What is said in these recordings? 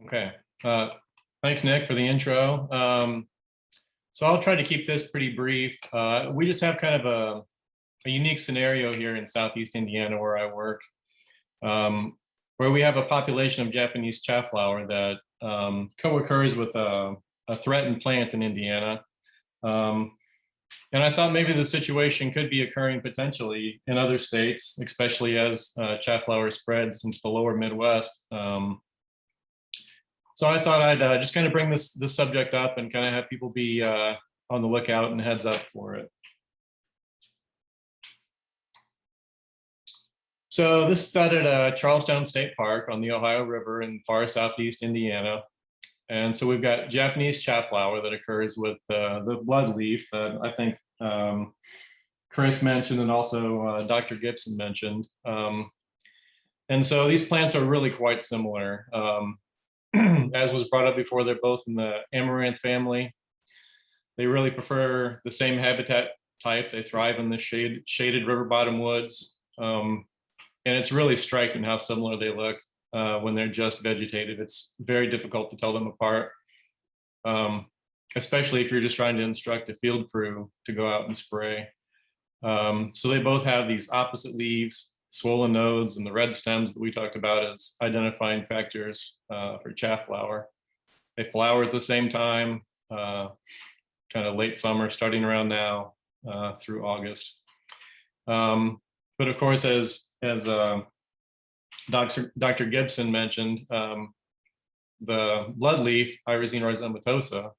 Okay. Thanks, Nick, for the intro. So I'll try to keep this pretty brief. We just have kind of a unique scenario here in Southeast Indiana where I work, where we have a population of Japanese chaff flower that co-occurs with a threatened plant in Indiana. And I thought maybe the situation could be occurring potentially in other states, especially as chaff flower spreads into the lower Midwest. So I thought I'd just kind of bring this subject up and kind of have people be on the lookout and heads up for it. So this is out at Charlestown State Park on the Ohio River in far southeast Indiana. And so we've got Japanese chaff flower that occurs with the bloodleaf that I think Chris mentioned and also Dr. Gibson mentioned. And so these plants are really quite similar. As was brought up before, they're both in the amaranth family. They really prefer the same habitat type. They thrive in the shaded river bottom woods. And it's really striking how similar they look when they're just vegetated. It's very difficult to tell them apart, especially if you're just trying to instruct a field crew to go out and spray. So they both have these opposite leaves, swollen nodes, and the red stems that we talked about as identifying factors for chaff flower. They flower at the same time, kind of late summer, starting around now through August. But of course, as Dr. Gibson mentioned, the bloodleaf, Irisine rhizomatosa,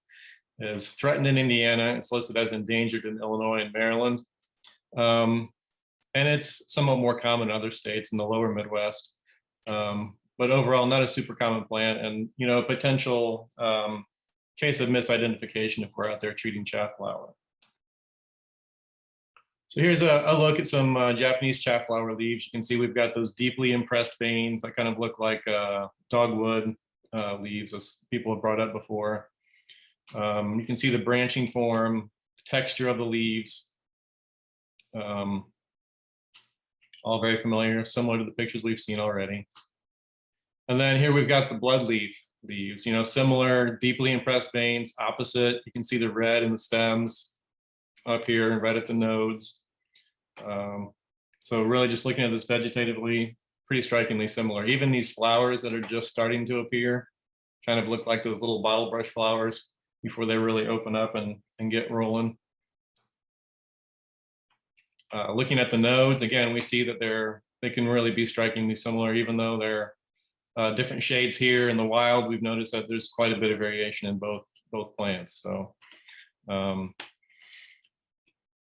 is threatened in Indiana. It's listed as endangered in Illinois and Maryland. And it's somewhat more common in other states in the lower Midwest. But overall, not a super common plant, and a potential case of misidentification if we're out there treating chaff flower. So here's a look at some Japanese chaff flower leaves. You can see we've got those deeply impressed veins that kind of look like dogwood leaves, as people have brought up before. You can see the branching form, the texture of the leaves. All very familiar, similar to the pictures we've seen already. And then here we've got the bloodleaf leaves, similar, deeply impressed veins, opposite. You can see the red in the stems up here and red at the nodes. So really just looking at this vegetatively, pretty strikingly similar. Even these flowers that are just starting to appear kind of look like those little bottle brush flowers before they really open up and get rolling. Looking at the nodes, again, we see that they can really be strikingly similar, even though they're different shades here in the wild. We've noticed that there's quite a bit of variation in both plants. So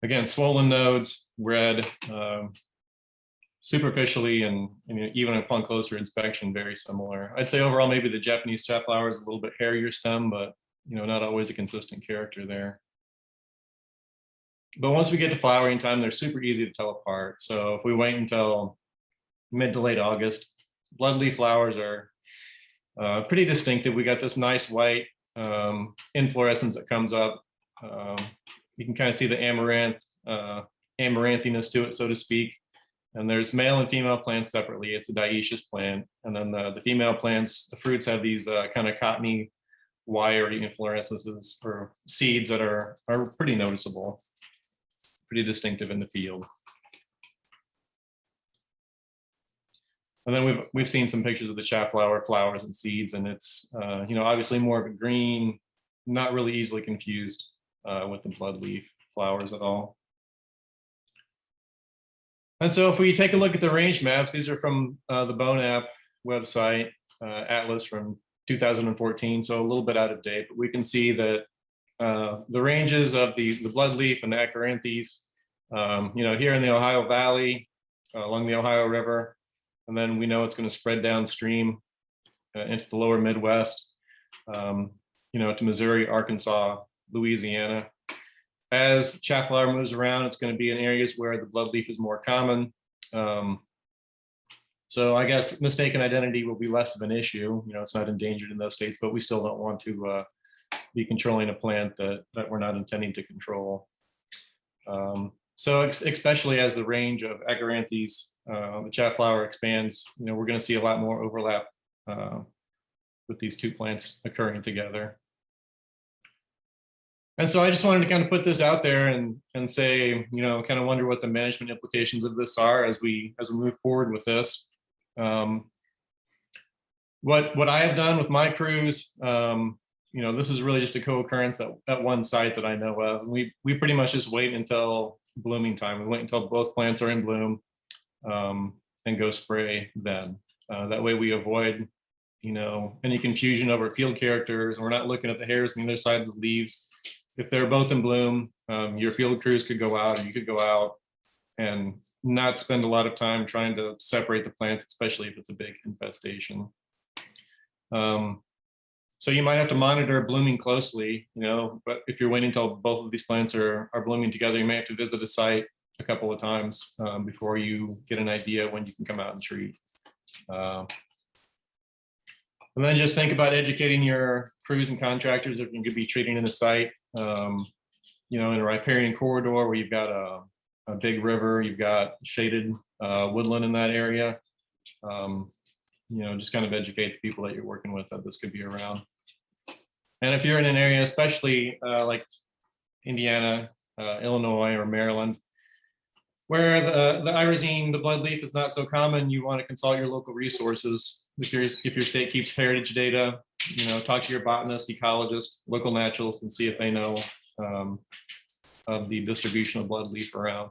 again, swollen nodes, red, superficially and even upon closer inspection, very similar. I'd say overall, maybe the Japanese chaff flower is a little bit hairier stem, but not always a consistent character there. But once we get to flowering time, they're super easy to tell apart. So if we wait until mid to late August, bloodleaf flowers are pretty distinctive. We got this nice white inflorescence that comes up. You can kind of see the amaranthiness to it, so to speak. And there's male and female plants separately. It's a dioecious plant. And then the female plants, the fruits have these kind of cottony, wiry inflorescences or seeds that are pretty noticeable, pretty distinctive in the field. And then we've seen some pictures of the chaff flower flowers and seeds, and it's obviously more of a green, not really easily confused with the bloodleaf flowers at all. And so if we take a look at the range maps, these are from the BONAP website, Atlas from 2014, so a little bit out of date, but we can see that the ranges of the bloodleaf and the acanthes, here in the Ohio Valley, along the Ohio River, and then we know it's going to spread downstream into the lower Midwest, to Missouri, Arkansas, Louisiana. As chaff flower moves around, it's going to be in areas where the bloodleaf is more common. So I guess mistaken identity will be less of an issue. It's not endangered in those states, but we still don't want to be controlling a plant that we're not intending to control. So especially as the range of acanthes, the chaff flower expands, we're going to see a lot more overlap with with these two plants occurring together. And so I just wanted to kind of put this out there and say, kind of wonder what the management implications of this are as we move forward with this. What I have done with my crews, this is really just a co-occurrence at one site that I know of. We pretty much just wait until blooming time. We wait until both plants are in bloom and go spray then. That way we avoid, any confusion over field characters. We're not looking at the hairs on the other side of the leaves. If they're both in bloom, your field crews could go out, or you could go out and not spend a lot of time trying to separate the plants, especially if it's a big infestation. So you might have to monitor blooming closely, but if you're waiting until both of these plants are blooming together, you may have to visit a site a couple of times before you get an idea when you can come out and treat. And then just think about educating your crews and contractors if you could be treating in a site, in a riparian corridor where you've got a big river, you've got shaded woodland in that area. Just kind of educate the people that you're working with that this could be around. And if you're in an area, especially like Indiana, Illinois, or Maryland, where the irazine, the bloodleaf, is not so common, you want to consult your local resources. If your state keeps heritage data, talk to your botanist, ecologist, local naturalists, and see if they know of the distribution of bloodleaf around.